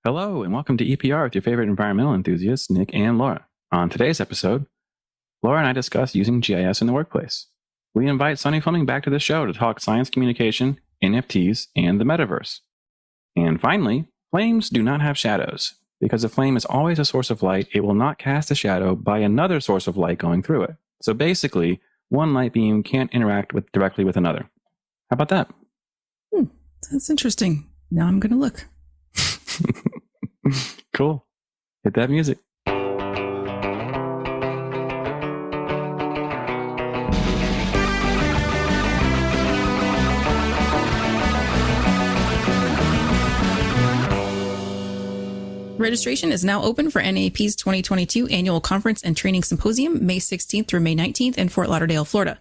Hello, and welcome to EPR with your favorite environmental enthusiasts, Nick and Laura. On today's episode, Laura and I discuss using GIS in the workplace. We invite Sunny Fleming back to the show to talk science communication, NFTs, and the Metaverse. And finally, flames do not have shadows. Because a flame is always a source of light, it will not cast a shadow by another source of light going through it. So basically, one light beam can't interact directly with another. How about that? That's interesting. Now I'm going to look. Cool. Hit that music. Registration is now open for NAEP's 2022 Annual Conference and Training Symposium, May 16th through May 19th in Fort Lauderdale, Florida.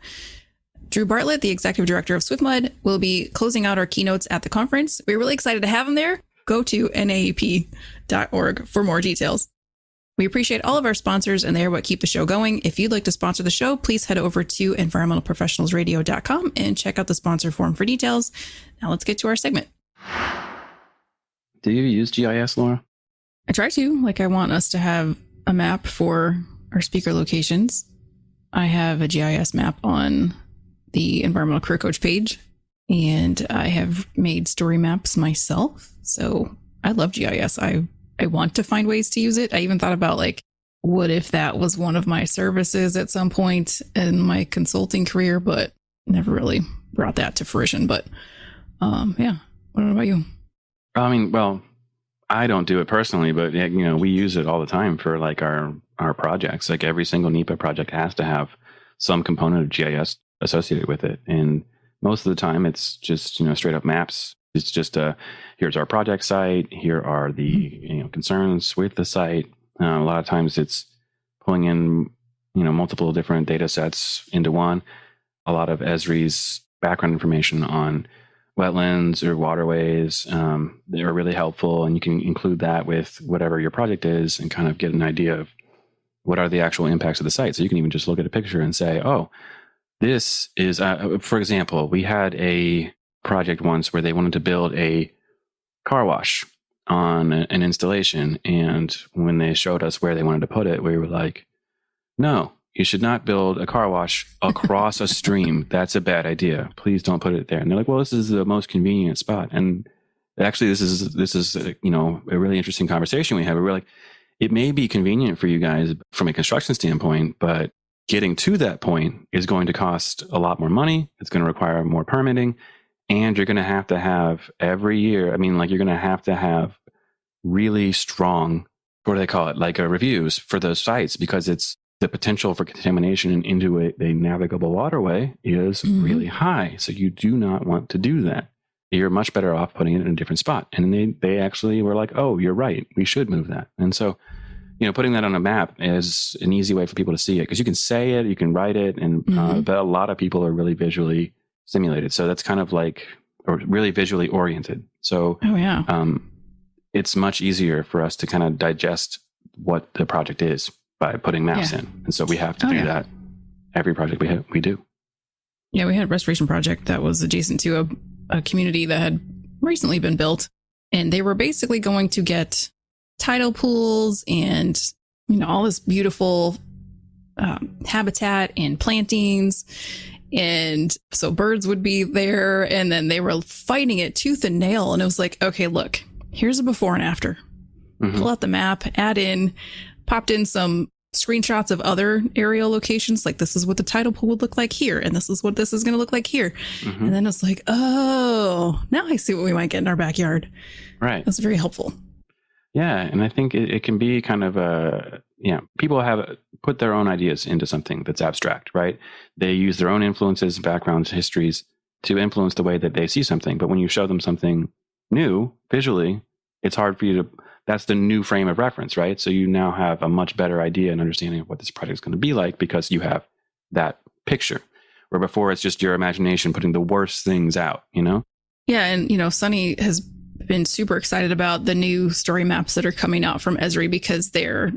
Drew Bartlett, the executive director of SwiftMud, will be closing out our keynotes at the conference. We're really excited to have him there. Go to naep.org for more details. We appreciate all of our sponsors, and they are what keep the show going. If you'd like to sponsor the show, please head over to environmentalprofessionalsradio.com and check out the sponsor form for details. Now let's get to our segment. Do you use GIS, Laura? I try to. I want us to have a map for our speaker locations. I have a GIS map on the Environmental Career Coach page, and I have made story maps myself. So I love GIS. I want to find ways to use it. I even thought about what if that was one of my services at some point in my consulting career, but never really brought that to fruition. But yeah. What about you? I mean, well, I don't do it personally, but we use it all the time for our projects. Every single NEPA project has to have some component of GIS associated with it. And most of the time it's just, straight up maps. It's just here's our project site. Here are the concerns with the site. A lot of times it's pulling in, multiple different data sets into one. A lot of Esri's background information on wetlands or waterways, they are really helpful. And you can include that with whatever your project is and kind of get an idea of what are the actual impacts of the site. So you can even just look at a picture and say, oh, this is, for example, we had a project once where they wanted to build a car wash on an installation. And when they showed us where they wanted to put it, we were like, no, you should not build a car wash across a stream. That's a bad idea. Please don't put it there. And they're like, well, this is the most convenient spot. And actually, this is a really interesting conversation we have. We're like, it may be convenient for you guys from a construction standpoint, but getting to that point is going to cost a lot more money. It's going to require more permitting. And you're going to have every year, you're going to have really strong, what do they call it? Reviews for those sites, because it's the potential for contamination into a navigable waterway is really high. So you do not want to do that. You're much better off putting it in a different spot. And they actually were like, oh, you're right. We should move that. And so, putting that on a map is an easy way for people to see it, because you can say it, you can write it, and but a lot of people are really visually stimulated. So that's kind of or really visually oriented. So it's much easier for us to kind of digest what the project is by putting maps in. And so we have to do that every project we do. Yeah, we had a restoration project that was adjacent to a community that had recently been built. And they were basically going to get tidal pools and, all this beautiful habitat and plantings. And so birds would be there. And then they were fighting it tooth and nail. And it was like, okay, look, here's a before and after. Pull out the map, popped in some screenshots of other aerial locations. This is what the tidal pool would look like here. And this is what this is going to look like here. And then it's like, oh, now I see what we might get in our backyard. Right. That's very helpful. Yeah. And I think it can be kind of people have put their own ideas into something that's abstract, right? They use their own influences, backgrounds, histories to influence the way that they see something. But when you show them something new visually, it's hard for you to, that's the new frame of reference, right? So you now have a much better idea and understanding of what this project is going to be like, because you have that picture, where before it's just your imagination putting the worst things out, Yeah. And, Sunny has been super excited about the new story maps that are coming out from Esri, because they're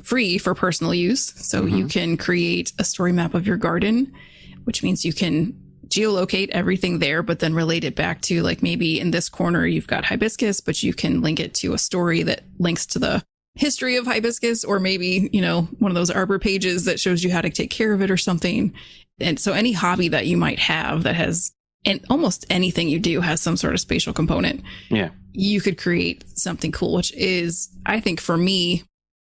free for personal use. So you can create a story map of your garden, which means you can geolocate everything there, but then relate it back to like maybe in this corner you've got hibiscus, but you can link it to a story that links to the history of hibiscus, or maybe, one of those arbor pages that shows you how to take care of it or something. And so any hobby that you might have that has, and almost anything you do has some sort of spatial component. Yeah. You could create something cool, which is, I think for me,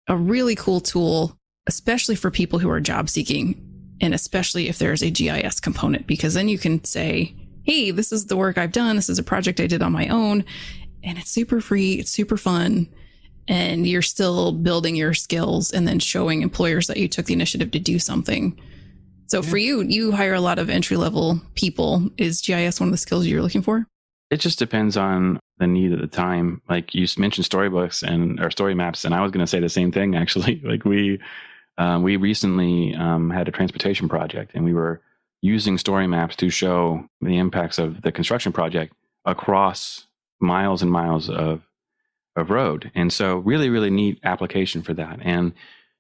a really cool tool, especially for people who are job seeking. And especially if there's a GIS component, because then you can say, hey, this is the work I've done. This is a project I did on my own. And it's super free. It's super fun. And you're still building your skills and then showing employers that you took the initiative to do something. So for you hire a lot of entry-level people. Is GIS one of the skills you're looking for? It just depends on the need at the time. Like you mentioned storybooks or story maps, and I was going to say the same thing, actually. Like we recently had a transportation project, and we were using story maps to show the impacts of the construction project across miles and miles of road. And so really, really neat application for that. And,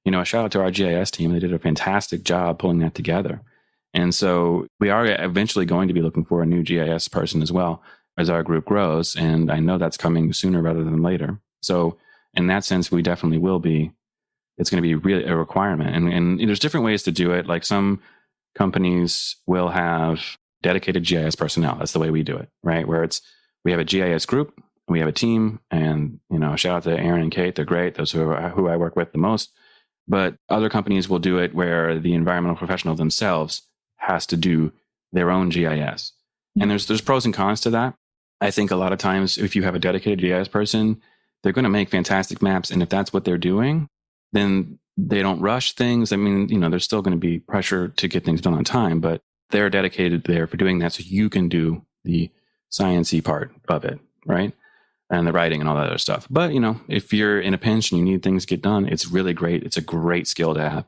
a shout out to our GIS team. They did a fantastic job pulling that together. And so we are eventually going to be looking for a new GIS person as well as our group grows. And I know that's coming sooner rather than later. So in that sense, we definitely will be. It's going to be really a requirement. And there's different ways to do it. Like some companies will have dedicated GIS personnel. That's the way we do it, right? Where we have a GIS group, we have a team, and, shout out to Aaron and Kate. They're great. Those who I work with the most. But other companies will do it where the environmental professional themselves has to do their own GIS. And there's pros and cons to that. I think a lot of times if you have a dedicated GIS person, they're going to make fantastic maps. And if that's what they're doing, then they don't rush things. I mean, there's still going to be pressure to get things done on time, but they're dedicated there for doing that so you can do the sciencey part of it, right? And the writing and all that other stuff. But, if you're in a pinch and you need things to get done, it's really great. It's a great skill to have.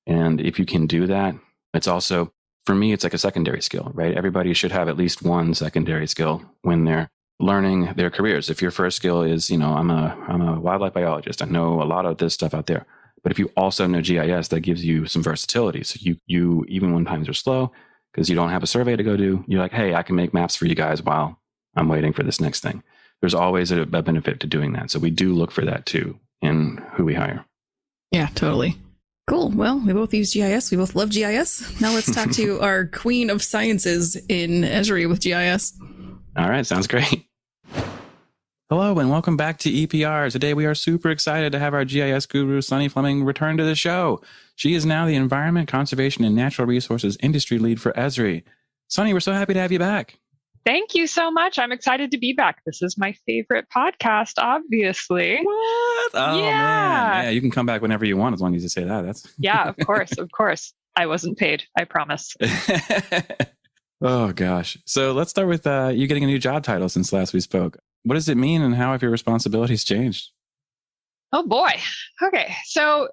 And if you can do that, it's also, for me, it's like a secondary skill, right? Everybody should have at least one secondary skill when they're learning their careers. If your first skill is, I'm a wildlife biologist, I know a lot of this stuff out there. But if you also know GIS, that gives you some versatility. So you even when times are slow, because you don't have a survey to go do, you're like, hey, I can make maps for you guys while I'm waiting for this next thing. There's always a benefit to doing that. So we do look for that too in who we hire. Yeah, totally. Cool. Well, we both use GIS. We both love GIS. Now let's talk to our queen of sciences in Esri with GIS. All right. Sounds great. Hello and welcome back to EPR. Today we are super excited to have our GIS guru, Sunny Fleming, return to the show. She is now the Environment, Conservation, and Natural Resources Industry Lead for Esri. Sunny, we're so happy to have you back. Thank you so much. I'm excited to be back. This is my favorite podcast, obviously. What? Oh, man. Yeah, you can come back whenever you want as long as you say that. Yeah, of course. Of course. I wasn't paid. I promise. Oh, gosh. So let's start with you getting a new job title since last we spoke. What does it mean and how have your responsibilities changed? Oh, boy. Okay. So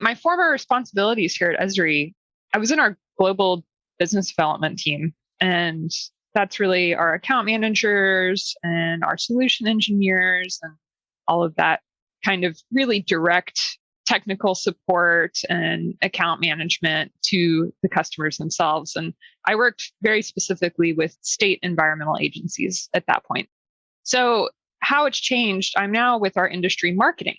my former responsibilities here at Esri, I was in our global business development team, and that's really our account managers and our solution engineers and all of that kind of really direct technical support and account management to the customers themselves. And I worked very specifically with state environmental agencies at that point. So how it's changed, I'm now with our industry marketing.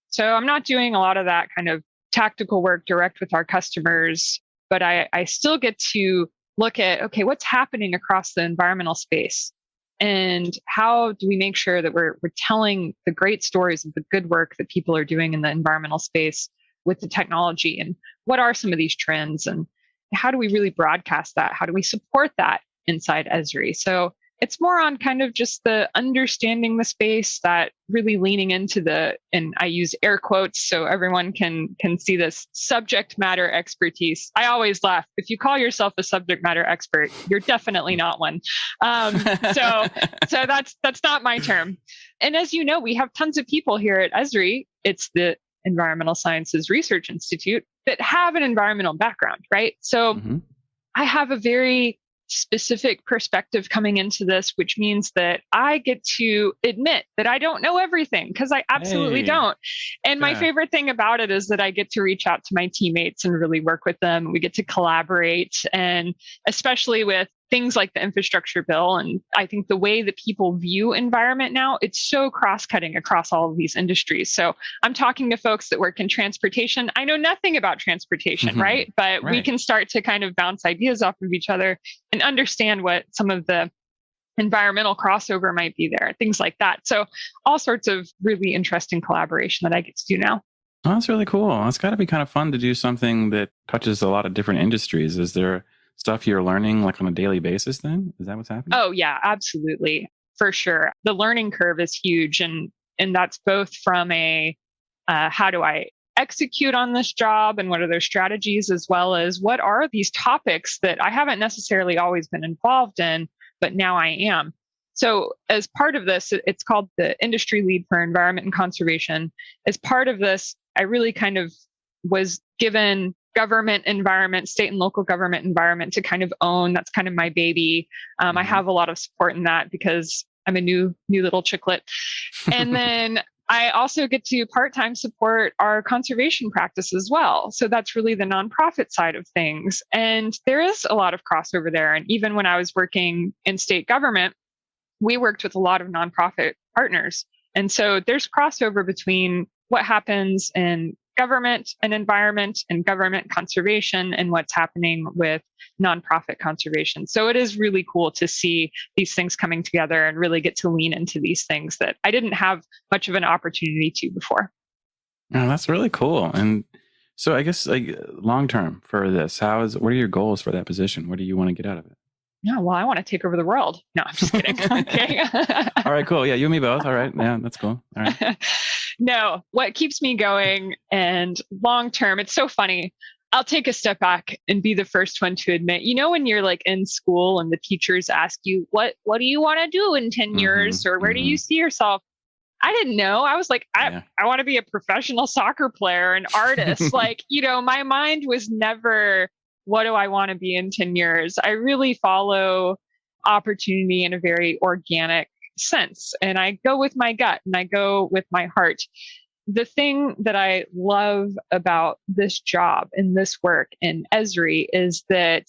So I'm not doing a lot of that kind of tactical work direct with our customers, but I still get to look at, okay, what's happening across the environmental space? And how do we make sure that we're telling the great stories of the good work that people are doing in the environmental space with the technology? And what are some of these trends? And how do we really broadcast that? How do we support that inside Esri? So it's more on kind of just the understanding the space, that really leaning into the, and I use air quotes so everyone can see this, subject matter expertise. I always laugh. If you call yourself a subject matter expert, you're definitely not one. So that's not my term. And as you know, we have tons of people here at Esri. It's the Environmental Sciences Research Institute that have an environmental background, right? So I have a very specific perspective coming into this, which means that I get to admit that I don't know everything, because I absolutely don't. And my favorite thing about it is that I get to reach out to my teammates and really work with them. We get to collaborate. And especially with things like the infrastructure bill. And I think the way that people view environment now, it's so cross-cutting across all of these industries. So I'm talking to folks that work in transportation. I know nothing about transportation, right? But we can start to kind of bounce ideas off of each other and understand what some of the environmental crossover might be there, things like that. So all sorts of really interesting collaboration that I get to do now. Oh, that's really cool. It's got to be kind of fun to do something that touches a lot of different industries. Is there stuff you're learning like on a daily basis then? Is that what's happening? Oh, yeah, absolutely. For sure. The learning curve is huge. And that's both from a how do I execute on this job and what are their strategies, as well as what are these topics that I haven't necessarily always been involved in, but now I am. So as part of this, it's called the Industry Lead for Environment and Conservation. As part of this, I really kind of was given government environment, state and local government environment to kind of own. That's kind of my baby. I have a lot of support in that because I'm a new little chicklet. And then I also get to part-time support our conservation practice as well. So that's really the nonprofit side of things. And there is a lot of crossover there. And even when I was working in state government, we worked with a lot of nonprofit partners. And so there's crossover between what happens in government and environment and government conservation and what's happening with nonprofit conservation. So it is really cool to see these things coming together and really get to lean into these things that I didn't have much of an opportunity to before. Oh, that's really cool. And so I guess like long term for this, what are your goals for that position? What do you want to get out of it? Yeah, well, I want to take over the world. No, I'm just kidding. Okay. All right, cool. Yeah, you and me both. All right. Yeah, that's cool. All right. No, what keeps me going and long term, it's so funny. I'll take a step back and be the first one to admit, when you're like in school and the teachers ask you, what do you want to do in 10 years or where do you see yourself? I didn't know. I was like, I want to be a professional soccer player, an artist. Like, my mind was never, what do I want to be in 10 years? I really follow opportunity in a very organic sense. And I go with my gut and I go with my heart. The thing that I love about this job and this work in Esri is that,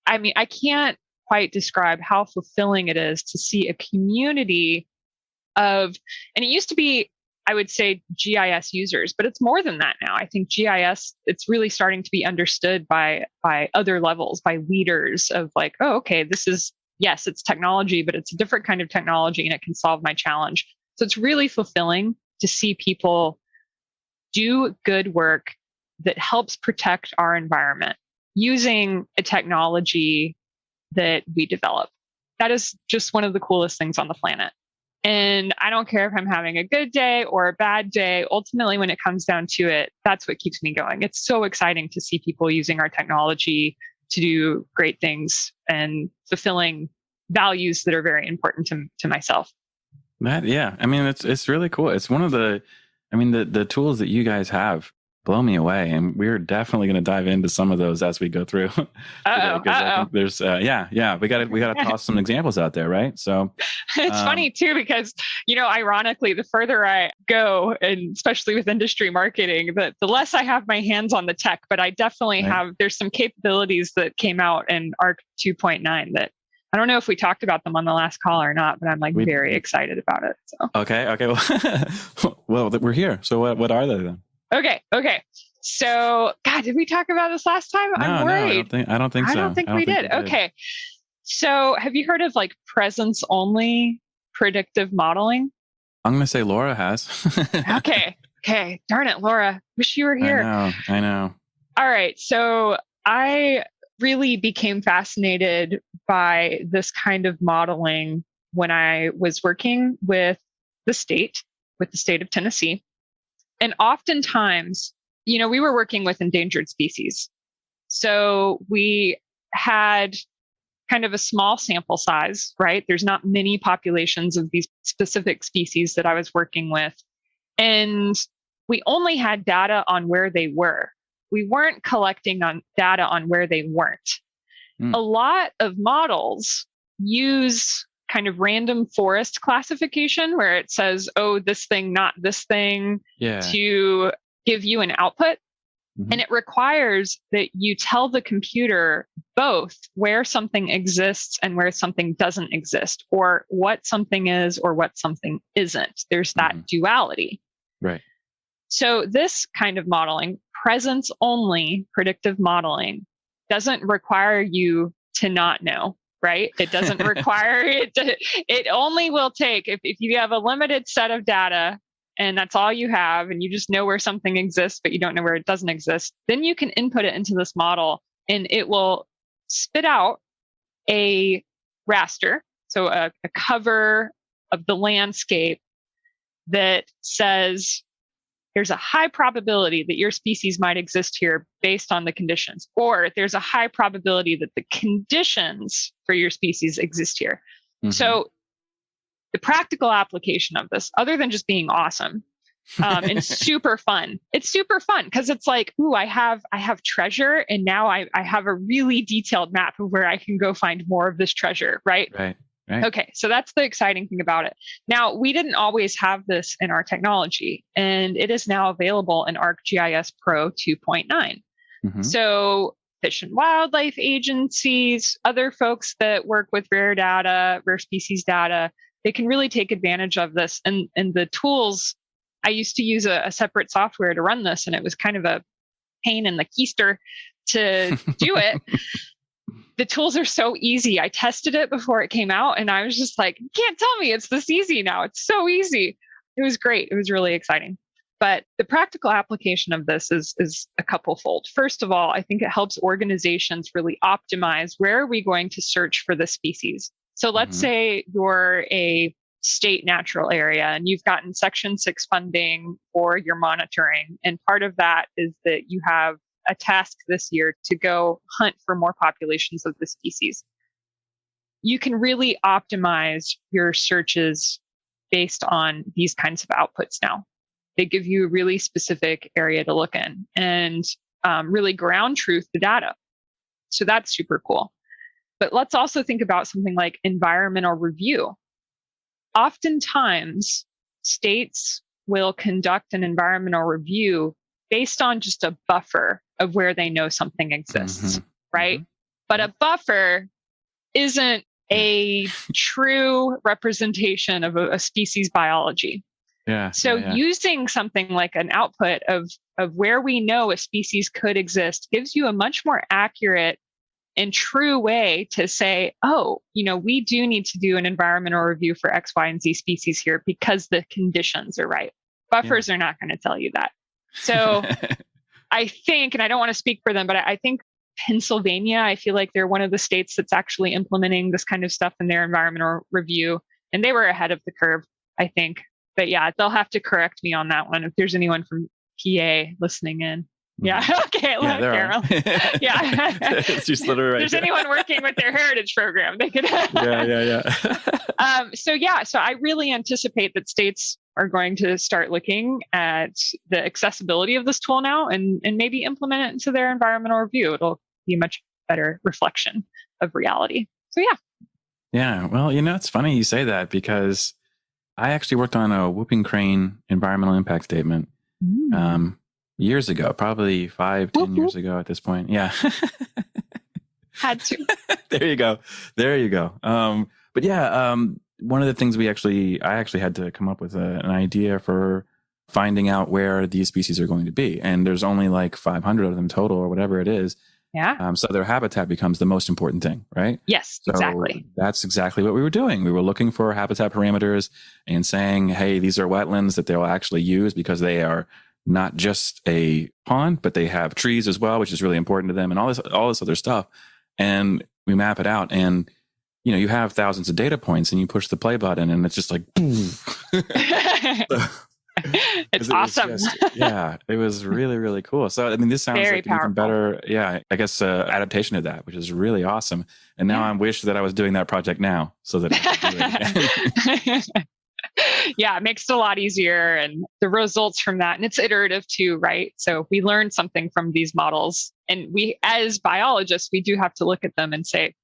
I can't quite describe how fulfilling it is to see a community and it used to be, I would say, GIS users, but it's more than that now. I think GIS, it's really starting to be understood by other levels, by leaders of like, oh, okay, yes, it's technology, but it's a different kind of technology and it can solve my challenge. So it's really fulfilling to see people do good work that helps protect our environment using a technology that we develop. That is just one of the coolest things on the planet. And I don't care if I'm having a good day or a bad day. Ultimately, when it comes down to it, that's what keeps me going. It's so exciting to see people using our technology to do great things and fulfilling values that are very important to myself. It's really cool. It's one of the tools that you guys have blow me away, and we're definitely going to dive into some of those as we go through. I think there's we got to toss some examples out there, right? So it's funny too because ironically, the further I go, and especially with industry marketing, the less I have my hands on the tech. But I definitely have. There's some capabilities that came out in ARC 2.9 that I don't know if we talked about them on the last call or not, but I'm very excited about it. So okay. Well, we're here. So what are they then? Okay. So, God, did we talk about this last time? No, I'm worried. No, I don't think so. I don't think we did. Okay. So, have you heard of like presence only predictive modeling? I'm going to say Laura has. Okay. Darn it, Laura. Wish you were here. I know. All right. So, I really became fascinated by this kind of modeling when I was working with the state of Tennessee. And oftentimes, we were working with endangered species. So we had kind of a small sample size, right? There's not many populations of these specific species that I was working with. And we only had data on where they were. We weren't collecting data on where they weren't. A lot of models use kind of random forest classification where it says, oh, this thing, not this thing, to give you an output. And it requires that you tell the computer both where something exists and where something doesn't exist, or what something is or what something isn't. There's that duality. Right. So this kind of modeling, presence only predictive modeling, doesn't require you to not know, right? It doesn't require it. It only will take, if you have a limited set of data and that's all you have, and you just know where something exists, but you don't know where it doesn't exist, then you can input it into this model and it will spit out a raster, so a cover of the landscape that says, there's a high probability that your species might exist here based on the conditions, or there's a high probability that the conditions for your species exist here. So the practical application of this, other than just being awesome and super fun, it's super fun because it's like, ooh, I have treasure, and now I have a really detailed map of where I can go find more of this treasure, right? Right. Okay, so that's the exciting thing about it. Now, we didn't always have this in our technology, and it is now available in ArcGIS Pro 2.9. So Fish and Wildlife agencies, other folks that work with rare data, rare species data, they can really take advantage of this. And the tools, I used to use a separate software to run this, and it was kind of a pain in the keister to do it. The tools are so easy. I tested it before it came out, and I was just like, you can't tell me it's this easy now. It's so easy. It was great. It was really exciting. But the practical application of this is a couple fold. First of all, I think it helps organizations really optimize, where are we going to search for the species? So let's say you're a state natural area and you've gotten Section 6 funding for your monitoring. And part of that is that you have a task this year to go hunt for more populations of the species. You can really optimize your searches based on these kinds of outputs now. They give you a really specific area to look in and really ground truth the data. So that's super cool. But let's also think about something like environmental review. Oftentimes, states will conduct an environmental review based on just a buffer of where they know something exists, right? But a buffer isn't a true representation of a species biology. So using something like an output of where we know a species could exist gives you a much more accurate and true way to say, oh, we do need to do an environmental review for X, Y, and Z species here because the conditions are right. Buffers are not going to tell you that. So I think, and I don't want to speak for them, but I think Pennsylvania, I feel like they're one of the states that's actually implementing this kind of stuff in their environmental review. And they were ahead of the curve, I think. But yeah, they'll have to correct me on that one if there's anyone from PA listening in. Yeah. Okay. Carol. Yeah. She's literally right. If there's anyone working with their heritage program, they could. So I really anticipate that states are going to start looking at the accessibility of this tool now and maybe implement it into their environmental review. It'll be a much better reflection of reality. So yeah. Yeah. Well, it's funny you say that because I actually worked on a whooping crane environmental impact statement. Years ago, probably 5-10 years ago at this point. Yeah. Had to. There you go. But yeah, one of the things I actually had to come up with an idea for finding out where these species are going to be. And there's only like 500 of them total or whatever it is. Yeah. So their habitat becomes the most important thing, right? Yes, so exactly. That's exactly what we were doing. We were looking for habitat parameters and saying, hey, these are wetlands that they'll actually use because they are not just a pond, but they have trees as well, which is really important to them and all this other stuff. And we map it out and, you have thousands of data points and you push the play button and it's just like, boom. It's awesome. It was really, really cool. So, this sounds very like an powerful. even better, I guess, adaptation of that, which is really awesome. And now I wish that I was doing that project now so that I could do it again. Yeah, it makes it a lot easier and the results from that. And it's iterative too, right? So we learn something from these models and we, as biologists, we do have to look at them and say,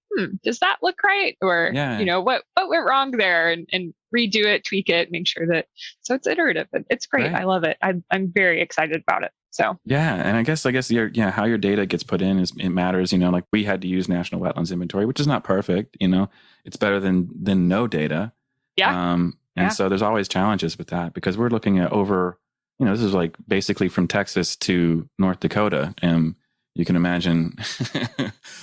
does that look right? Or, what went wrong there and redo it, tweak it, make sure that, so it's iterative. It's great. Right. I love it. I'm very excited about it. So yeah, and I guess how your data gets put in it matters. Like we had to use National Wetlands Inventory, which is not perfect. It's better than no data. yeah. And so there's always challenges with that because we're looking at over, this is like basically from Texas to North Dakota, and you can imagine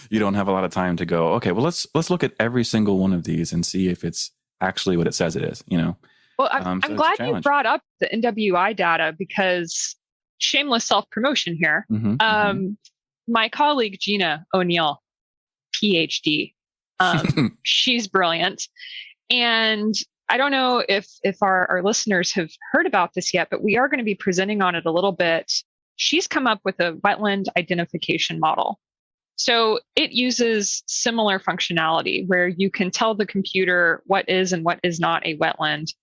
you don't have a lot of time to go, okay, well let's look at every single one of these and see if it's actually what it says it is. Well, I'm glad you brought up the NWI data because shameless self-promotion here. My colleague Gina O'Neill, PhD, she's brilliant, and I don't know if our listeners have heard about this yet, but we are going to be presenting on it a little bit. She's come up with a wetland identification model. So it uses similar functionality where you can tell the computer what is and what is not a wetland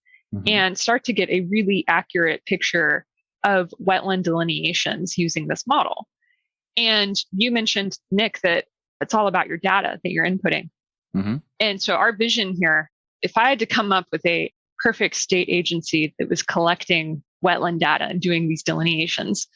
and start to get a really accurate picture of wetland delineations using this model. And you mentioned, Nick, that it's all about your data that you're inputting. And so our vision here, if I had to come up with a perfect state agency that was collecting wetland data and doing these delineations,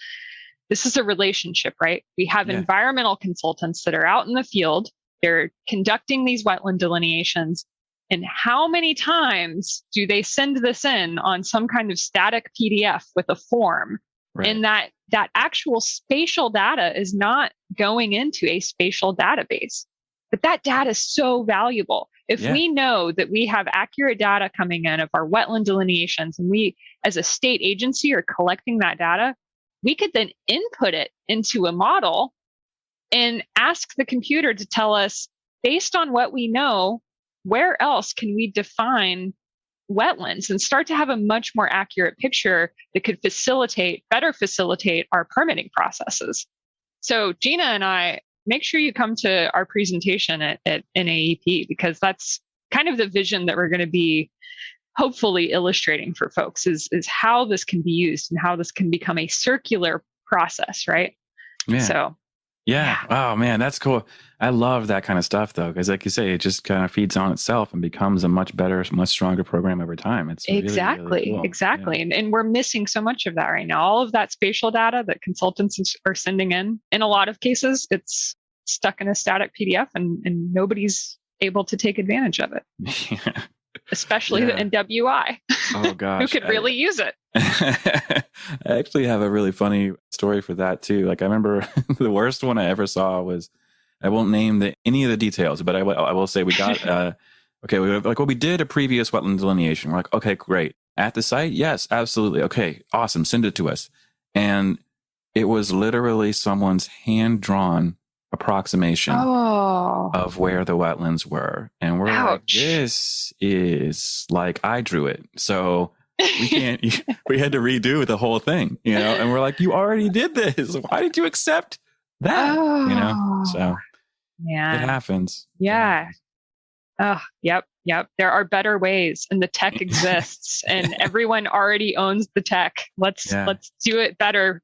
this is a relationship, right? We have environmental consultants that are out in the field. They're conducting these wetland delineations. And how many times do they send this in on some kind of static PDF with a form? Right. And that actual spatial data is not going into a spatial database. But that data is so valuable. If we know that we have accurate data coming in of our wetland delineations, and we as a state agency are collecting that data, we could then input it into a model and ask the computer to tell us, based on what we know, where else can we define wetlands and start to have a much more accurate picture that could better facilitate our permitting processes. So Gina and I, make sure you come to our presentation at NAEP, because that's kind of the vision that we're going to be hopefully illustrating for folks is how this can be used and how this can become a circular process, right? Yeah. So, yeah. Oh man, that's cool. I love that kind of stuff though, because like you say, it just kind of feeds on itself and becomes a much better, much stronger program over time. It's exactly. Yeah. And we're missing so much of that right now. All of that spatial data that consultants are sending in a lot of cases, it's stuck in a static PDF and nobody's able to take advantage of it. Yeah. Especially the NWI. Oh gosh. Who could really use it? I actually have a really funny story for that too. Like I remember the worst one I ever saw was, I won't name any of the details, but I will say we got, we did a previous wetland delineation. We're like, okay, great. At the site? Yes, absolutely. Okay, awesome. Send it to us. And it was literally someone's hand-drawn approximation of where the wetlands were. And we're like, this is like, I drew it. So we can't, we had to redo the whole thing, and we're like, you already did this. Why did you accept that? So it happens. Yeah. Oh, yep. There are better ways and the tech exists and everyone already owns the tech. Let's do it better.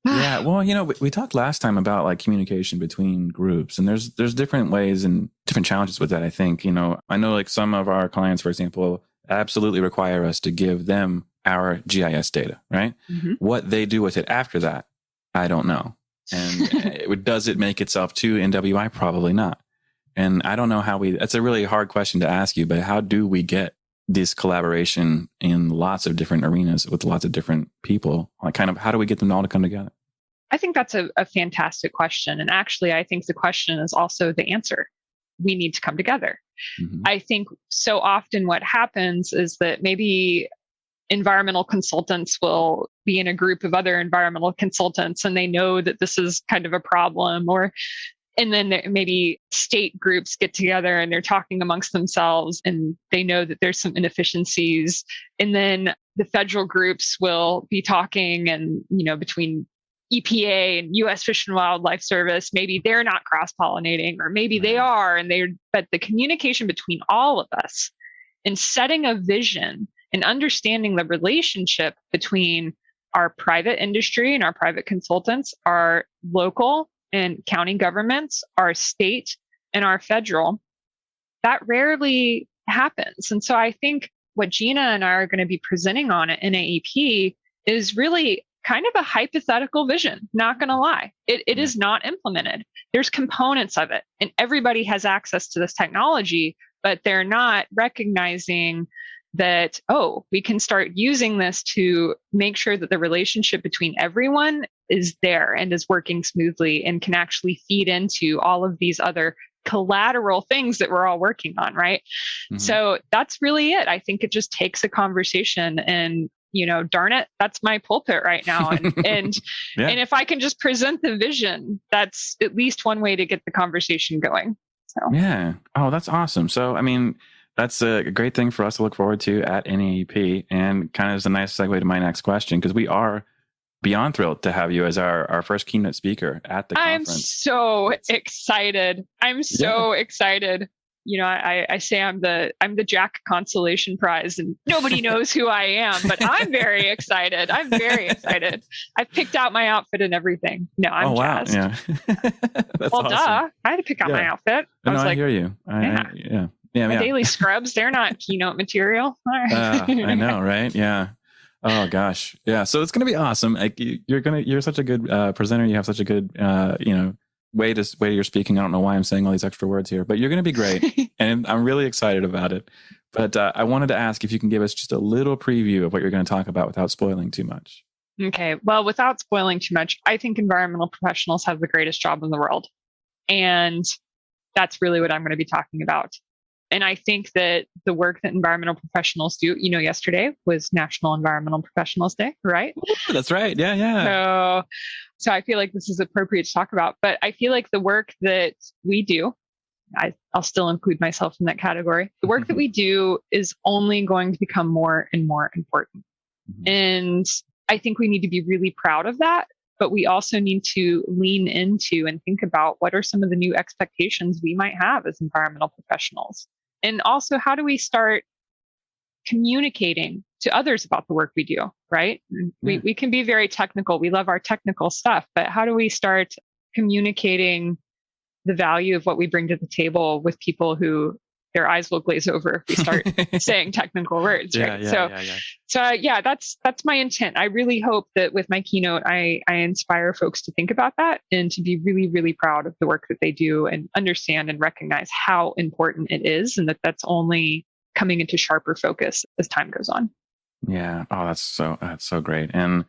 Yeah. Well, we talked last time about like communication between groups, and there's different ways and different challenges with that. I think, I know like some of our clients, for example, absolutely require us to give them our GIS data, right? What they do with it after that, I don't know. And does it make itself to NWI? Probably not. And I don't know that's a really hard question to ask you, but how do we get this collaboration in lots of different arenas with lots of different people? Like kind of how do we get them all to come together? I think that's a fantastic question. And actually, I think the question is also the answer. We need to come together. I think so often what happens is that maybe environmental consultants will be in a group of other environmental consultants and they know that this is kind of a problem, and then maybe state groups get together and they're talking amongst themselves and they know that there's some inefficiencies. And then the federal groups will be talking and, between EPA and U.S. Fish and Wildlife Service, maybe they're not cross-pollinating, or maybe they are, but the communication between all of us and setting a vision and understanding the relationship between our private industry and our private consultants, our local and county governments, our state and our federal, that rarely happens. And so I think what Gina and I are going to be presenting on at NAEP is really kind of a hypothetical vision, not going to lie. It is not implemented. There's components of it, and everybody has access to this technology, but they're not recognizing that, oh, we can start using this to make sure that the relationship between everyone is there and is working smoothly and can actually feed into all of these other collateral things that we're all working on, right? Mm-hmm. So that's really it. I think it just takes a conversation, and darn it, that's my pulpit right now. And yeah. And if I can just present the vision, that's at least one way to get the conversation going. So yeah. Oh, that's awesome. So, I mean, that's a great thing for us to look forward to at NAEP, and kind of is a nice segue to my next question, because we are beyond thrilled to have you as our first keynote speaker at the conference. I'm so excited. Excited. I say I'm the Jack Consolation Prize, and nobody knows who I am, but I'm very excited. I'm very excited. I've picked out my outfit and everything. No, I'm jazzed. Yeah. That's well, awesome. Duh. I had to pick out my outfit. I hear you. My daily scrubs, they're not keynote material. I know, right? Yeah. Oh gosh. Yeah. So it's going to be awesome. Like you're such a good presenter. You have such a good, way you're speaking. I don't know why I'm saying all these extra words here, but you're going to be great. And I'm really excited about it. But I wanted to ask if you can give us just a little preview of what you're going to talk about without spoiling too much. Okay. Well, without spoiling too much, I think environmental professionals have the greatest job in the world. And that's really what I'm going to be talking about. And I think that the work that environmental professionals do, yesterday was National Environmental Professionals Day, right? That's right. Yeah. So I feel like this is appropriate to talk about, but I feel like the work that we do, I'll still include myself in that category. The work that we do is only going to become more and more important. Mm-hmm. And I think we need to be really proud of that, but we also need to lean into and think about what are some of the new expectations we might have as environmental professionals. And also, how do we start communicating to others about the work we do, right? Yeah. We can be very technical. We love our technical stuff, but how do we start communicating the value of what we bring to the table with people who their eyes will glaze over if we start saying technical words, right? So that's my intent. I really hope that with my keynote, I inspire folks to think about that and to be really, really proud of the work that they do and understand and recognize how important it is, and that's only coming into sharper focus as time goes on. Yeah. Oh, that's so great. And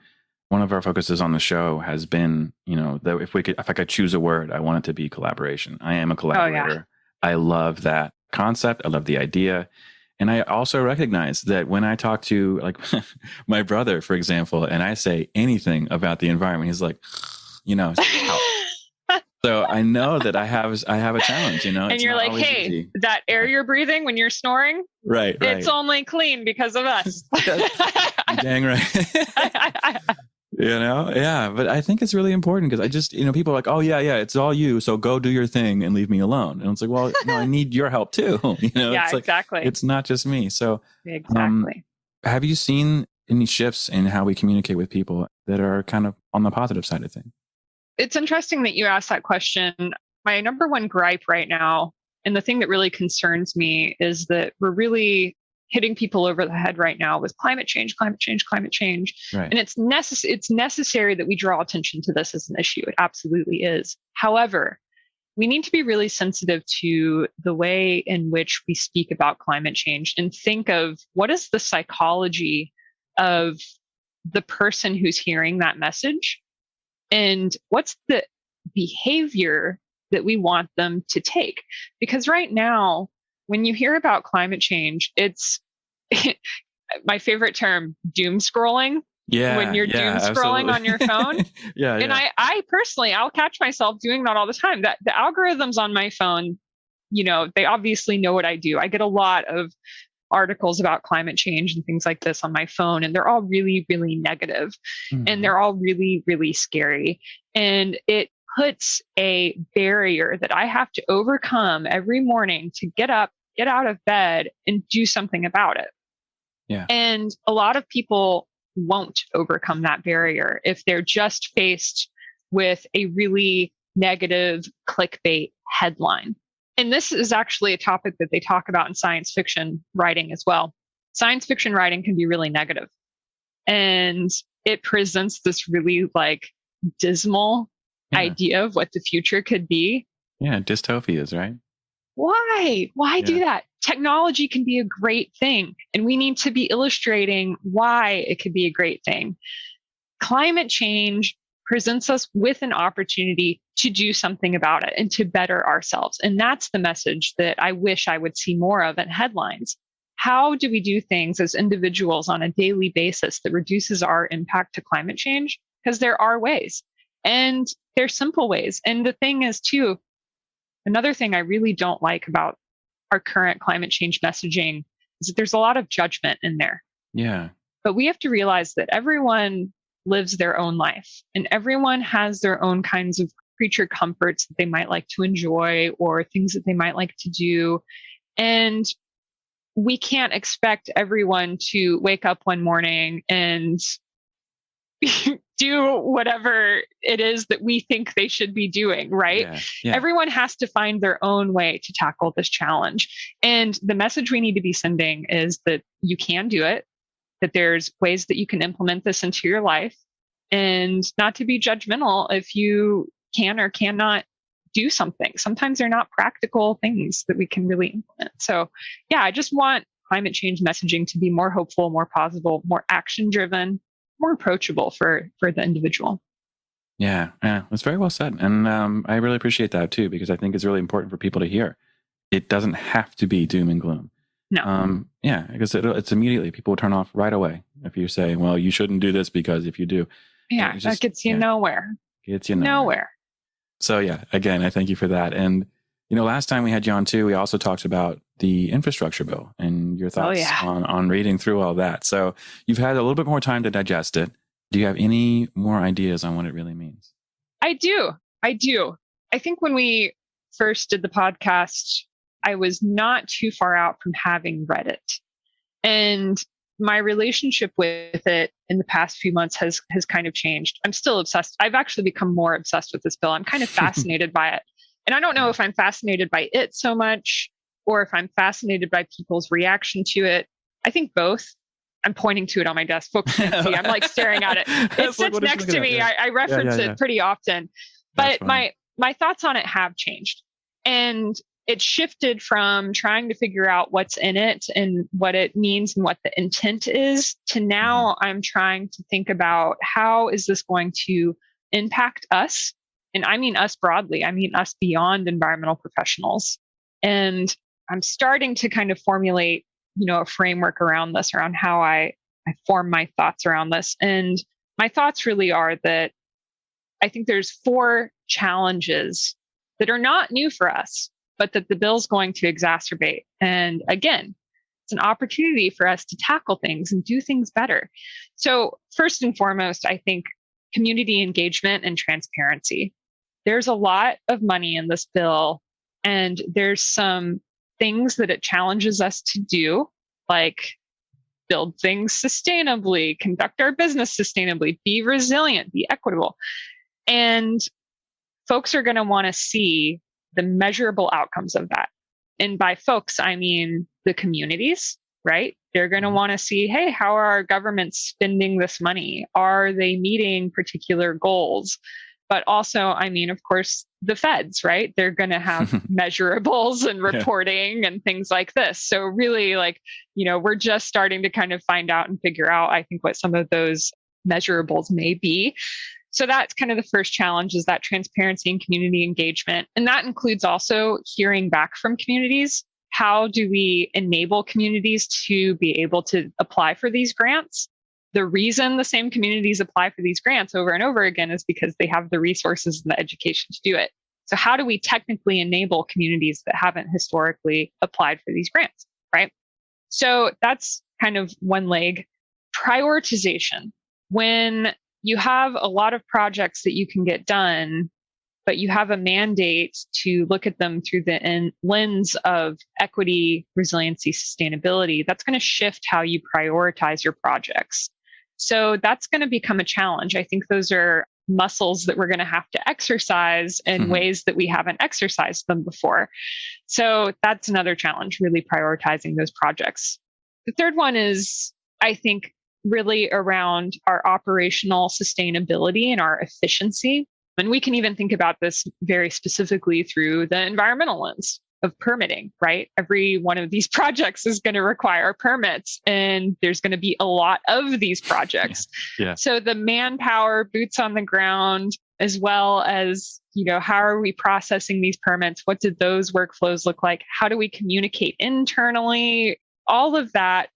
one of our focuses on the show has been, that if I could choose a word, I want it to be collaboration. I am a collaborator. Oh, yeah. I love that concept. I love the idea. And I also recognize that when I talk to like my brother, for example, and I say anything about the environment, he's like, so I know that I have a challenge, And you're like, hey, easy. That air you're breathing when you're snoring, right. It's only clean because of us. Dang right. Yeah. But I think it's really important because I just, people are like, oh yeah, it's all you. So go do your thing and leave me alone. And it's like, well, no, I need your help too. Yeah, it's like, exactly. It's not just me. So exactly. Have you seen any shifts in how we communicate with people that are kind of on the positive side of things? It's interesting that you asked that question. My number one gripe right now, and the thing that really concerns me, is that we're really hitting people over the head right now with climate change. Right. And it's necessary that we draw attention to this as an issue. It absolutely is. However, we need to be really sensitive to the way in which we speak about climate change and think of what is the psychology of the person who's hearing that message, and what's the behavior that we want them to take. Because right now, when you hear about climate change, it's my favorite term, doom scrolling. Yeah. When you're doom scrolling on your phone. And I personally, I'll catch myself doing that all the time. That the algorithms on my phone, they obviously know what I do. I get a lot of articles about climate change and things like this on my phone, and they're all really, really negative. And they're all really, really scary. And it puts a barrier that I have to overcome every morning to get up, get out of bed, and do something about it. Yeah. And a lot of people won't overcome that barrier if they're just faced with a really negative clickbait headline. And this is actually a topic that they talk about in science fiction writing as well. Science fiction writing can be really negative. And it presents this really like dismal idea of what the future could be. Yeah, dystopias, right? Why? Why do that? Technology can be a great thing, and we need to be illustrating why it could be a great thing. Climate change presents us with an opportunity to do something about it and to better ourselves. And that's the message that I wish I would see more of in headlines. How do we do things as individuals on a daily basis that reduces our impact to climate change? Because there are ways, and they're simple ways. And the thing is, too, another thing I really don't like about our current climate change messaging is that there's a lot of judgment in there. Yeah. But we have to realize that everyone lives their own life, and everyone has their own kinds of creature comforts that they might like to enjoy or things that they might like to do. And we can't expect everyone to wake up one morning and do whatever it is that we think they should be doing, right? Yeah. Everyone has to find their own way to tackle this challenge. And the message we need to be sending is that you can do it, that there's ways that you can implement this into your life, and not to be judgmental if you can or cannot do something. Sometimes they're not practical things that we can really implement. So yeah, I just want climate change messaging to be more hopeful, more positive, more action driven, more approachable for the individual. Yeah, that's very well said. And I really appreciate that too, because I think it's really important for people to hear. It doesn't have to be doom and gloom. No. Yeah, because it's immediately, people will turn off right away if you say, well, you shouldn't do this because if you do. Yeah, just, that gets you nowhere. Gets you nowhere. So yeah, again, I thank you for that. And, last time we had you on too, we also talked about the infrastructure bill and your thoughts on reading through all that. So you've had a little bit more time to digest it. Do you have any more ideas on what it really means? I do. I think when we first did the podcast, I was not too far out from having read it. And my relationship with it in the past few months has kind of changed. I'm still obsessed. I've actually become more obsessed with this bill. I'm kind of fascinated by it. And I don't know if I'm fascinated by it so much or if I'm fascinated by people's reaction to it. I think both. I'm pointing to it on my desk. Folks can't see. I'm like staring at it. It sits next to me. I reference it pretty often. But my thoughts on it have changed. And it shifted from trying to figure out what's in it and what it means and what the intent is to now I'm trying to think about how is this going to impact us? And I mean us broadly. I mean us beyond environmental professionals. And I'm starting to kind of formulate, a framework around this, around how I form my thoughts around this. And my thoughts really are that I think there's 4 challenges that are not new for us, but that the bill's going to exacerbate. And again, it's an opportunity for us to tackle things and do things better. So first and foremost, I think community engagement and transparency. There's a lot of money in this bill, and there's some things that it challenges us to do, like build things sustainably, conduct our business sustainably, be resilient, be equitable. And folks are going to want to see the measurable outcomes of that. And by folks, I mean the communities, right? They're going to want to see, hey, how are our governments spending this money? Are they meeting particular goals? But also, I mean, of course, the feds, right? They're going to have measurables and reporting and things like this. So really, we're just starting to kind of find out and figure out, I think, what some of those measurables may be. So that's kind of the first challenge, is that transparency and community engagement. And that includes also hearing back from communities. How do we enable communities to be able to apply for these grants? The reason the same communities apply for these grants over and over again is because they have the resources and the education to do it. So how do we technically enable communities that haven't historically applied for these grants, right? So that's kind of one leg. Prioritization. When you have a lot of projects that you can get done, but you have a mandate to look at them through the lens of equity, resiliency, sustainability, that's going to shift how you prioritize your projects. So that's going to become a challenge. I think those are muscles that we're going to have to exercise in ways that we haven't exercised them before. So that's another challenge, really prioritizing those projects. The third one is, I think, really around our operational sustainability and our efficiency. And we can even think about this very specifically through the environmental lens of permitting, right? Every one of these projects is going to require permits, and there's going to be a lot of these projects. Yeah. So the manpower, boots on the ground, as well as, how are we processing these permits? What did those workflows look like? How do we communicate internally? All of that.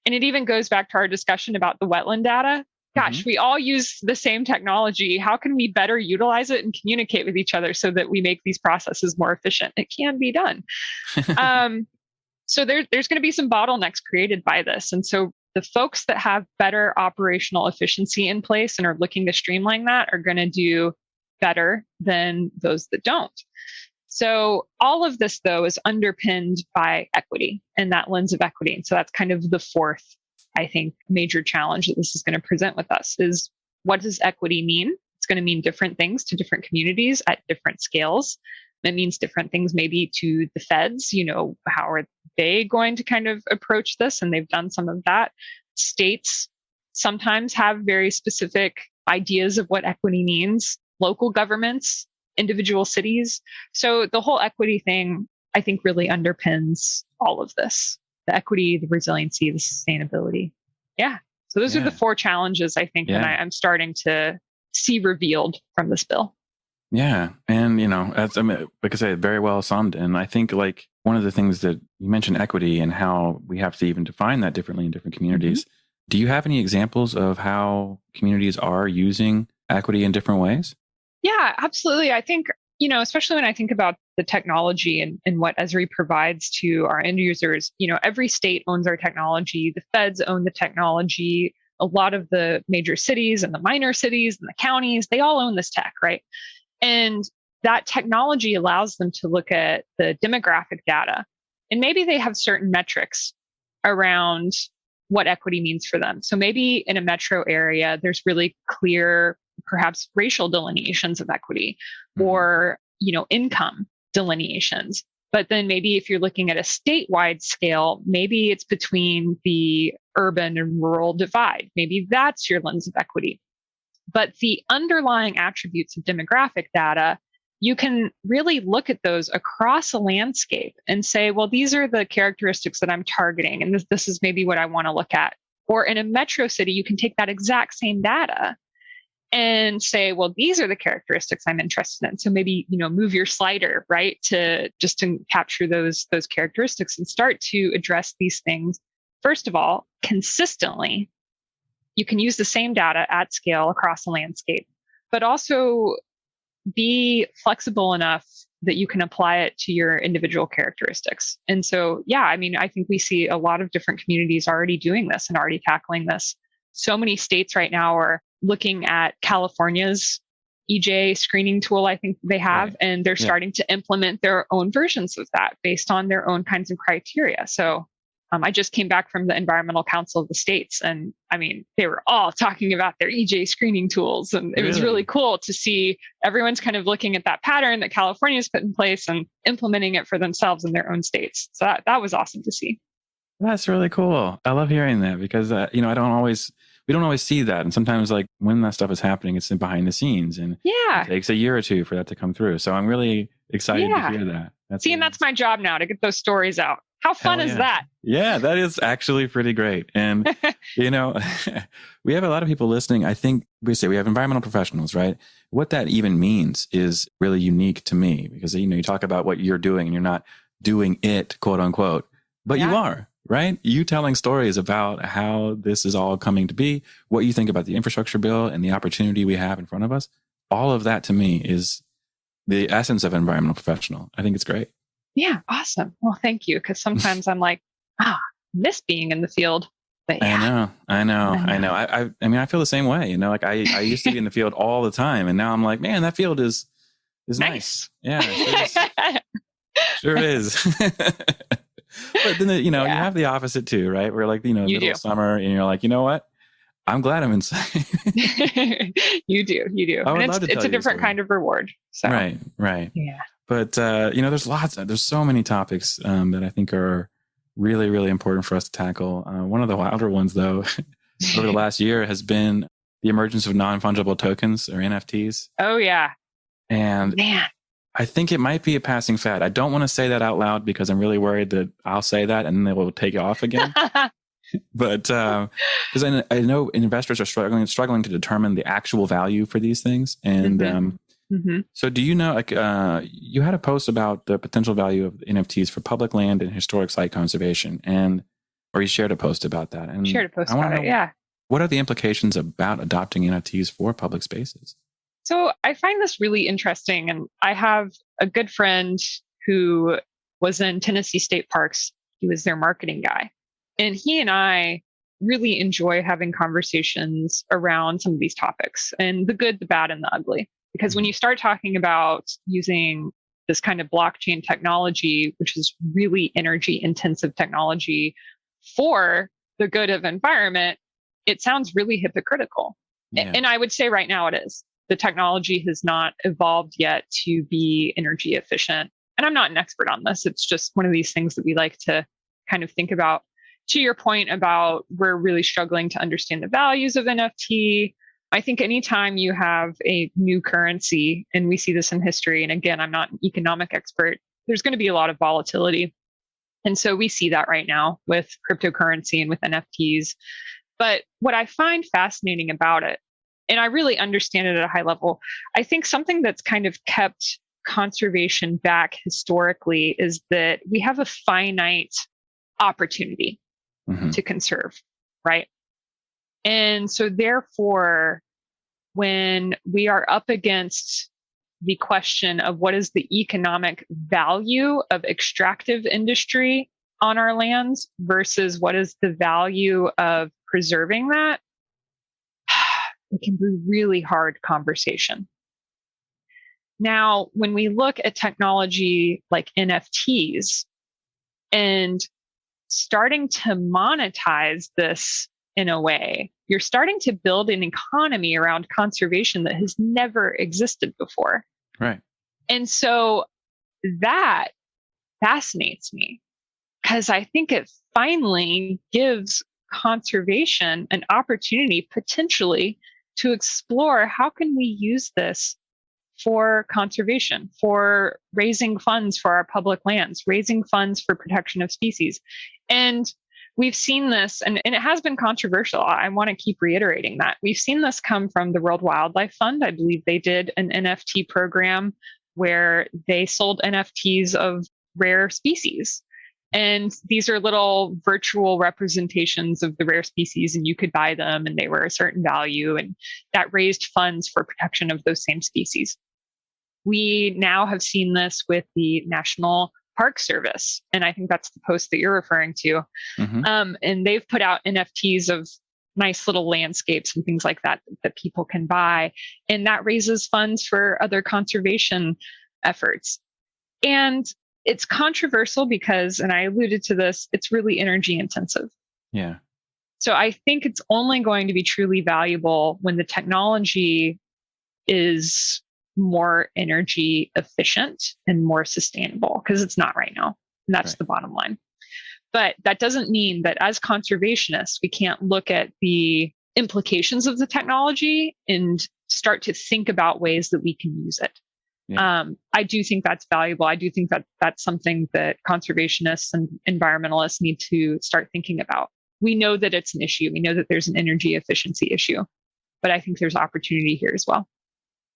And it even goes back to our discussion about the wetland data. Gosh, we all use the same technology. How can we better utilize it and communicate with each other so that we make these processes more efficient? It can be done. So there's going to be some bottlenecks created by this. And so the folks that have better operational efficiency in place and are looking to streamline that are going to do better than those that don't. So all of this, though, is underpinned by equity and that lens of equity. And so that's kind of the fourth, I think, major challenge that this is going to present with us is, what does equity mean? It's going to mean different things to different communities at different scales. It means different things maybe to the feds. How are they going to kind of approach this? And they've done some of that. States sometimes have very specific ideas of what equity means. Local governments, individual cities. So the whole equity thing, I think, really underpins all of this. The equity, the resiliency, the sustainability. Yeah. So those are the four challenges, I think, that I'm starting to see revealed from this bill. Yeah. And, like I said, very well summed. And I think one of the things that you mentioned, equity, and how we have to even define that differently in different communities. Do you have any examples of how communities are using equity in different ways? Yeah, absolutely. I think, especially when I think about the technology and what Esri provides to our end users, every state owns our technology. The feds own the technology. A lot of the major cities and the minor cities and the counties, they all own this tech, right? And that technology allows them to look at the demographic data. And maybe they have certain metrics around what equity means for them. So maybe in a metro area, there's really clear, perhaps racial delineations of equity or, income delineations. But then maybe if you're looking at a statewide scale, maybe it's between the urban and rural divide. Maybe that's your lens of equity. But the underlying attributes of demographic data, you can really look at those across a landscape and say, well, these are the characteristics that I'm targeting, and this is maybe what I want to look at. Or in a metro city, you can take that exact same data and say, well, these are the characteristics I'm interested in. So maybe, move your slider, right, to capture those characteristics and start to address these things. First of all, consistently, you can use the same data at scale across a landscape, but also be flexible enough that you can apply it to your individual characteristics. And so, I think we see a lot of different communities already doing this and already tackling this. So many states right now are looking at California's EJ screening tool, I think they have, and they're starting to implement their own versions of that based on their own kinds of criteria. So I just came back from the Environmental Council of the States, and they were all talking about their EJ screening tools. And it was really cool to see everyone's kind of looking at that pattern that California's put in place and implementing it for themselves in their own states. So that was awesome to see. That's really cool. I love hearing that because, we don't always see that. And sometimes when that stuff is happening, it's behind the scenes and it takes a year or two for that to come through. So I'm really excited to hear that. That's my job now, to get those stories out. How fun is that? Yeah, that is actually pretty great. And, we have a lot of people listening. I think we have environmental professionals, right? What that even means is really unique to me because, you talk about what you're doing and you're not doing it, quote unquote, but you are, right? You telling stories about how this is all coming to be, what you think about the infrastructure bill and the opportunity we have in front of us. All of that to me is the essence of an environmental professional. I think it's great. Yeah. Awesome. Well, thank you. Because sometimes I'm like, miss being in the field. But I know. I feel the same way. I used to be in the field all the time. And now I'm like, man, that field is nice. Yeah. Sure is. But then, you have the opposite too, right? Where middle of summer and you're like, you know what? I'm glad I'm inside. You do. And it's a different kind of reward. So. Right. Yeah. But, there's so many topics that I think are really, really important for us to tackle. One of the wilder ones, though, over the last year has been the emergence of non-fungible tokens, or NFTs. Oh, yeah. And man, I think it might be a passing fad. I don't want to say that out loud because I'm really worried that I'll say that and they will take off again. But because I know investors are struggling to determine the actual value for these things. And so do you know, like you had a post about the potential value of NFTs for public land and historic site conservation, or you shared a post about that. And shared a post about it, yeah. What are the implications about adopting NFTs for public spaces? So I find this really interesting. And I have a good friend who was in Tennessee State Parks. He was their marketing guy. And he and I really enjoy having conversations around some of these topics, and the good, the bad, and the ugly. Because when you start talking about using this kind of blockchain technology, which is really energy intensive technology for the good of environment, it sounds really hypocritical. Yeah. And I would say right now it is. The technology has not evolved yet to be energy efficient. And I'm not an expert on this. It's just one of these things that we like to kind of think about. To your point about we're really struggling to understand the values of NFT, I think anytime you have a new currency, and we see this in history, and again, I'm not an economic expert, there's going to be a lot of volatility. And so we see that right now with cryptocurrency and with NFTs. But what I find fascinating about it, and I really understand it at a high level, I think something that's kind of kept conservation back historically is that we have a finite opportunity to conserve, right? And so therefore, when we are up against the question of what is the economic value of extractive industry on our lands versus what is the value of preserving that, it can be really hard conversation. Now, when we look at technology like NFTs and starting to monetize this in a way, you're starting to build an economy around conservation that has never existed before. Right. And so that fascinates me because I think it finally gives conservation an opportunity potentially to explore how can we use this for conservation, for raising funds for our public lands, raising funds for protection of species. And we've seen this, and it has been controversial. I want to keep reiterating that. We've seen this come from the World Wildlife Fund. I believe they did an NFT program where they sold NFTs of rare species. And these are little virtual representations of the rare species, and you could buy them, and they were a certain value, and that raised funds for protection of those same species. We now have seen this with the National Park Service, and I think that's the post that you're referring to. And they've put out NFTs of nice little landscapes and things like that that people can buy, and that raises funds for other conservation efforts. And it's controversial because, and I alluded to this, it's really energy intensive. Yeah. So I think it's only going to be truly valuable when the technology is more energy efficient and more sustainable, because it's not right now. And that's the bottom line. But that doesn't mean that as conservationists, we can't look at the implications of the technology and start to think about ways that we can use it. Yeah. I do think that's valuable. I do think that that's something that conservationists and environmentalists need to start thinking about. We know that it's an issue. We know that there's an energy efficiency issue, but I think there's opportunity here as well.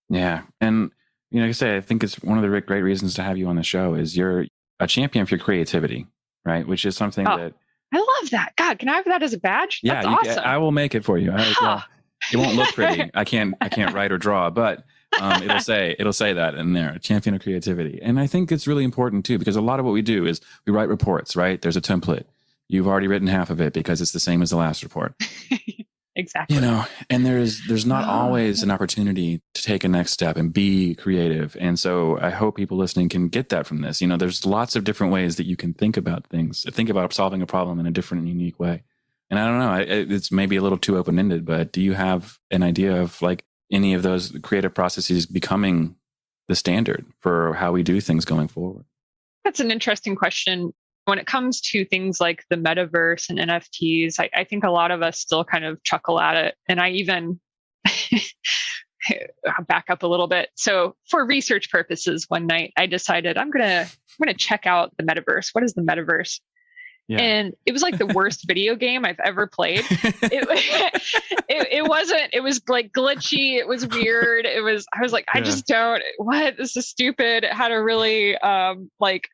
Yeah. And, like I say, I think it's one of the great reasons to have you on the show is you're a champion for creativity, right? Which is something that... I love that. God, can I have that as a badge? Yeah, that's awesome. I will make it for you. Well, it won't look pretty. I can't write or draw, but it'll say that in there, champion of creativity. And I think it's really important too, because a lot of what we do is we write reports, right? There's a template. You've already written half of it because it's the same as the last report. Exactly. And there's not always an opportunity to take a next step and be creative. And so I hope people listening can get that from this. There's lots of different ways that you can think about things, think about solving a problem in a different and unique way. And I don't know, it's maybe a little too open-ended, but do you have an idea of like any of those creative processes becoming the standard for how we do things going forward? That's an interesting question. When it comes to things like the metaverse and NFTs, I think a lot of us still kind of chuckle at it. And I even I'll back up a little bit. So for research purposes, one night I decided I'm gonna check out the metaverse. What is the metaverse? Yeah. And it was like the worst video game I've ever played. It wasn't, it was like glitchy. It was weird. I was like, this is stupid. It had a really like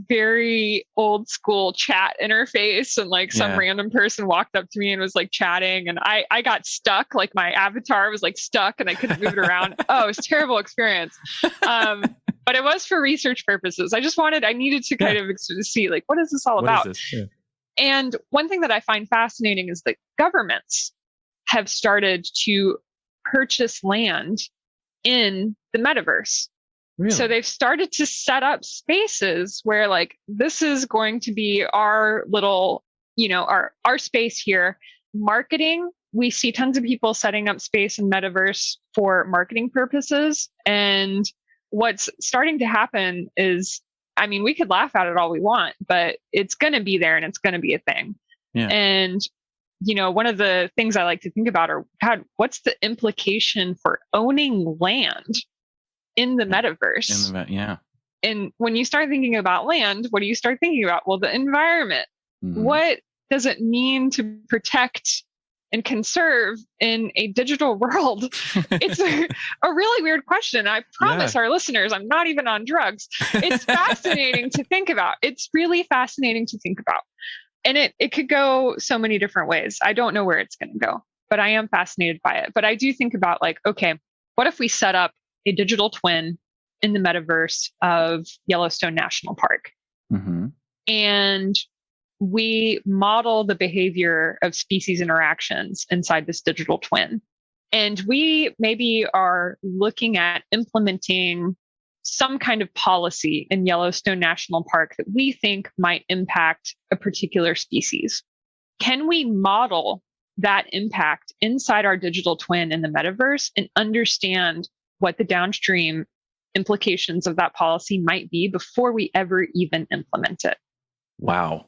very old school chat interface, and like some random person walked up to me and was like chatting, and I got stuck. Like my avatar was like stuck and I couldn't move it around. Oh, it was a terrible experience. But it was for research purposes. I needed to kind of see like, what is this all about? And one thing that I find fascinating is that governments have started to purchase land in the metaverse. Really? So they've started to set up spaces where like, this is going to be our little, our space here. Marketing, we see tons of people setting up space in metaverse for marketing purposes. And what's starting to happen is, I mean, we could laugh at it all we want, but it's going to be there and it's going to be a thing. Yeah. And, one of the things I like to think about are, God, what's the implication for owning land in the metaverse? And when you start thinking about land, what do you start thinking about? Well, the environment. Mm-hmm. What does it mean to protect and conserve in a digital world? It's a really weird question. I promise our listeners, I'm not even on drugs. It's fascinating to think about. It's really fascinating to think about. And it could go so many different ways. I don't know where it's going to go, but I am fascinated by it. But I do think about like, okay, what if we set up a digital twin in the metaverse of Yellowstone National Park? Mm-hmm. And we model the behavior of species interactions inside this digital twin. And we maybe are looking at implementing some kind of policy in Yellowstone National Park that we think might impact a particular species. Can we model that impact inside our digital twin in the metaverse and understand what the downstream implications of that policy might be before we ever even implement it? Wow.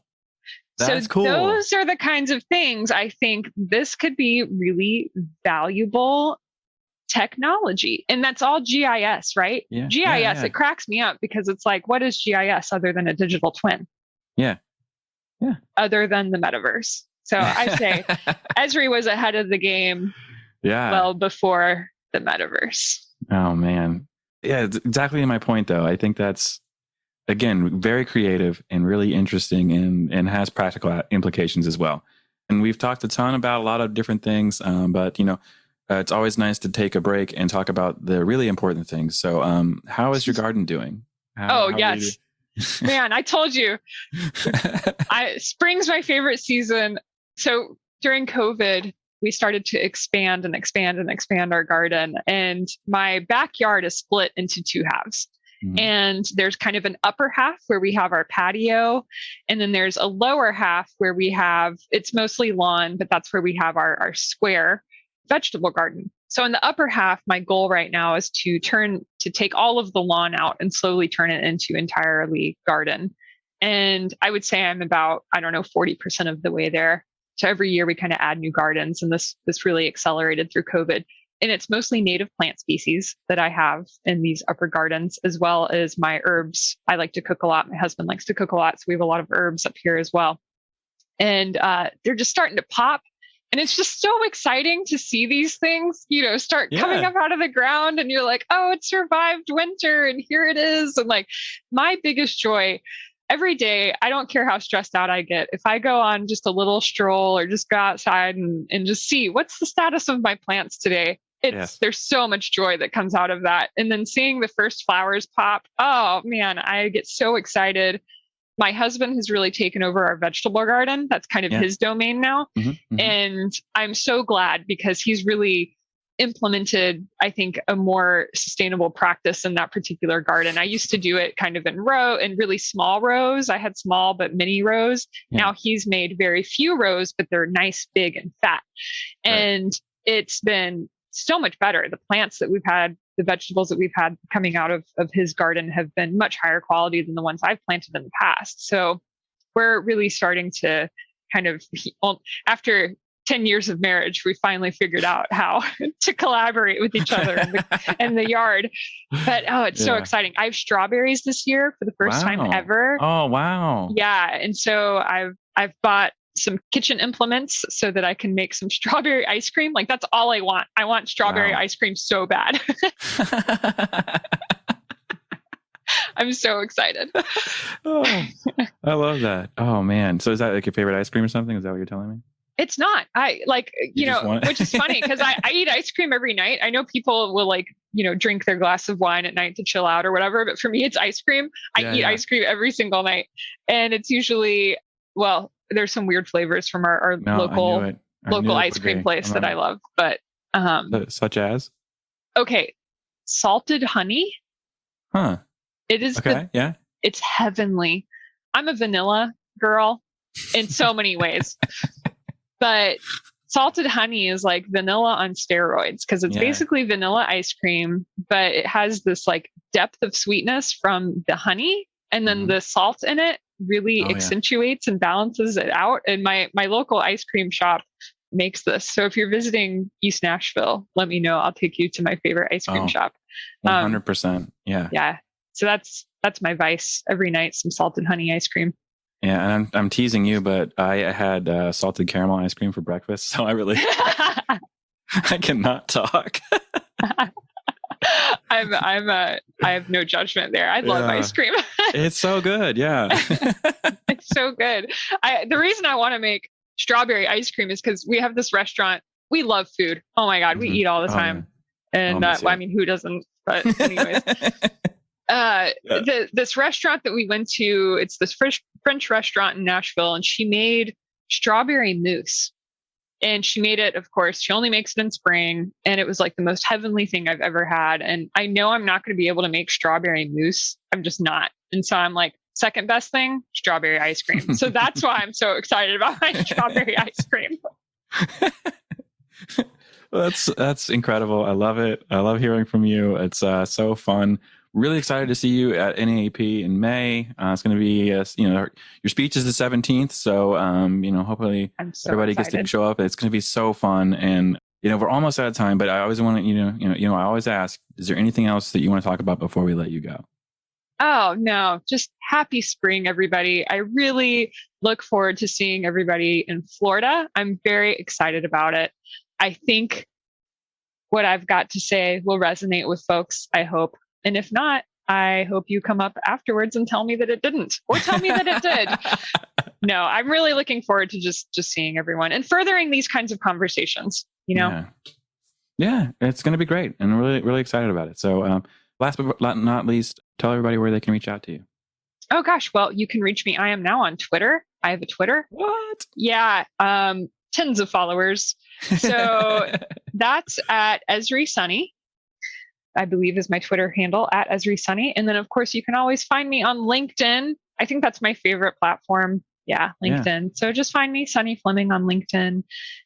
That's cool. Those are the kinds of things I think this could be really valuable technology. And that's all GIS, right? Yeah, GIS, it cracks me up because it's like, what is GIS other than a digital twin? Yeah. Other than the metaverse. So I say Esri was ahead of the game well before the metaverse. Oh, man. Yeah, exactly my point, though. I think that's, again, very creative and really interesting and has practical implications as well. And we've talked a ton about a lot of different things, but, it's always nice to take a break and talk about the really important things. So how is your garden doing? Yes. Man, I told you. Spring's my favorite season. So during COVID, we started to expand our garden. And my backyard is split into two halves. Mm-hmm. And there's kind of an upper half where we have our patio. And then there's a lower half where it's mostly lawn, but that's where we have our square vegetable garden. So in the upper half, my goal right now is to take all of the lawn out and slowly turn it into entirely garden. And I would say I'm about, 40% of the way there. So every year we kind of add new gardens, and this really accelerated through COVID. And it's mostly native plant species that I have in these upper gardens, as well as my herbs. I like to cook a lot. My husband likes to cook a lot. So we have a lot of herbs up here as well. And they're just starting to pop. And it's just so exciting to see these things, start coming up out of the ground. And you're like, oh, it survived winter and here it is. And like my biggest joy every day, I don't care how stressed out I get. If I go on just a little stroll or just go outside and just see what's the status of my plants today, there's so much joy that comes out of that. And then seeing the first flowers pop, oh man, I get so excited. My husband has really taken over our vegetable garden. That's kind of his domain now. Mm-hmm, mm-hmm. And I'm so glad because he's really implemented, I think, a more sustainable practice in that particular garden. I used to do it kind of in really small rows. I had small but many rows. Yeah. Now he's made very few rows, but they're nice, big, and fat. And it's been so much better. The plants that we've had, the vegetables that we've had coming out of his garden have been much higher quality than the ones I've planted in the past. So we're really starting to kind of, well, after 10 years of marriage, we finally figured out how to collaborate with each other in the yard. But it's so exciting. I have strawberries this year for the first time ever. Oh, wow. Yeah. And so I've bought some kitchen implements so that I can make some strawberry ice cream. Like, that's all I want. I want strawberry ice cream so bad. I'm so excited. Oh, I love that. Oh man. So is that like your favorite ice cream or something? Is that what you're telling me? It's not. I like, which is funny because I eat ice cream every night. I know people will like, drink their glass of wine at night to chill out or whatever. But for me, it's ice cream. I eat ice cream every single night. And it's usually, well, there's some weird flavors from our local ice cream place that I love. But such as? Okay. Salted honey. Huh. It is it's heavenly. I'm a vanilla girl in so many ways. But salted honey is like vanilla on steroids because it's basically vanilla ice cream, but it has this like depth of sweetness from the honey, and then the salt in it really accentuates and balances it out. And my local ice cream shop makes this. So if you're visiting East Nashville, let me know. I'll take you to my favorite ice cream shop. 100%. Yeah. Yeah. So that's my vice every night, some salted honey ice cream. Yeah, and I'm teasing you, but I had salted caramel ice cream for breakfast, so I really I cannot talk. I have no judgment there. I love ice cream. It's so good, yeah. It's so good. The reason I want to make strawberry ice cream is because we have this restaurant. We love food. Oh my God, we eat all the time. And I mean, who doesn't? But anyways. This restaurant that we went to, it's this French restaurant in Nashville, and she made strawberry mousse. And she made it, of course, she only makes it in spring. And it was like the most heavenly thing I've ever had. And I know I'm not going to be able to make strawberry mousse. I'm just not. And so I'm like, second best thing, strawberry ice cream. So that's why I'm so excited about my strawberry ice cream. That's incredible. I love it. I love hearing from you. It's so fun. Really excited to see you at NAEP in May. It's going to be, your speech is the 17th. So, hopefully everybody gets to show up. It's going to be so fun. And, we're almost out of time, but I always want to, I always ask, is there anything else that you want to talk about before we let you go? Oh, no, just happy spring, everybody. I really look forward to seeing everybody in Florida. I'm very excited about it. I think what I've got to say will resonate with folks, I hope. And if not, I hope you come up afterwards and tell me that it didn't, or tell me that it did. No, I'm really looking forward to just seeing everyone and furthering these kinds of conversations, Yeah, it's going to be great. And I'm really, really excited about it. So last but not least, tell everybody where they can reach out to you. Oh, gosh. Well, you can reach me. I am now on Twitter. I have a Twitter. What? Yeah. Tens of followers. So that's at Esri Sunny. I believe is my Twitter handle, at Esri Sunny. And then, of course, you can always find me on LinkedIn. I think that's my favorite platform. Yeah, LinkedIn. Yeah. So just find me, Sunny Fleming, on LinkedIn.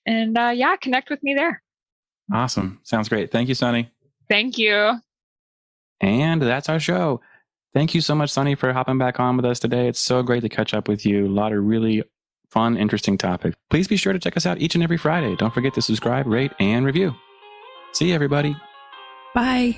And connect with me there. Awesome. Sounds great. Thank you, Sunny. Thank you. And that's our show. Thank you so much, Sunny, for hopping back on with us today. It's so great to catch up with you. A lot of really fun, interesting topics. Please be sure to check us out each and every Friday. Don't forget to subscribe, rate, and review. See you, everybody. Bye.